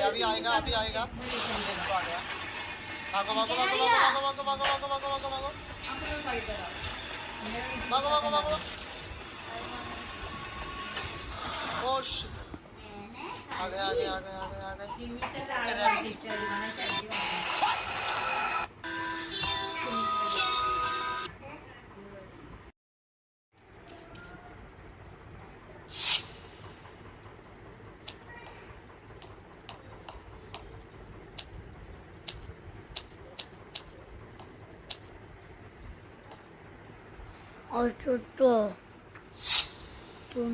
अभी आएगा अभी आएगा। भागो भागो भागो भागो भागो भागो भागो भागो भागो भागो भागो भागो भागो। ओश आगे आगे आगे आगे आगे। और छोटो तुम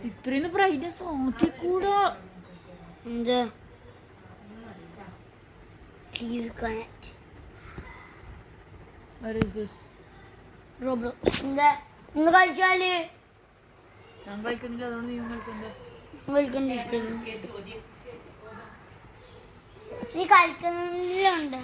ഇത്രയും ബ്രൈറ്റ്നസ് ആക്കിക്കൂടാ. എന്ത് you connect What is this? Roblox എന്താ ഇന്ന് കളിച്ചാല് ഞാൻ കളിക്കുന്നില്ല, അതുകൊണ്ട് നീ കളിക്കണ്ടേ? കളിക്കുന്ന ഇഷ്ടം നീ കളിക്കുന്നുണ്ട്.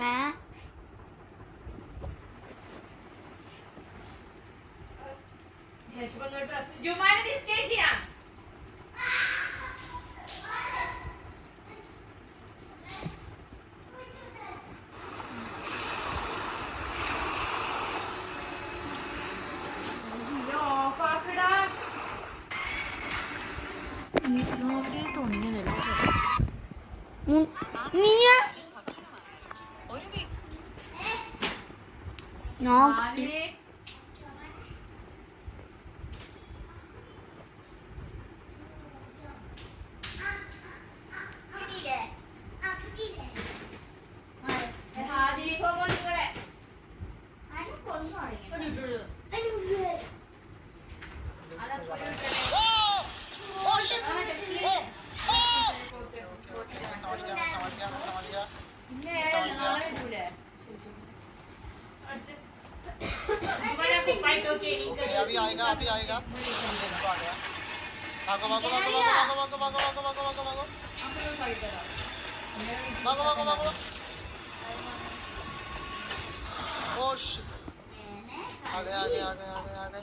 अभी आएगा अभी आएगा। भागो भागो भागो भागो भागो भागो भागो भागो भागो भागो भागो भागो भागो। ओश आगे आगे आगे आगे आगे।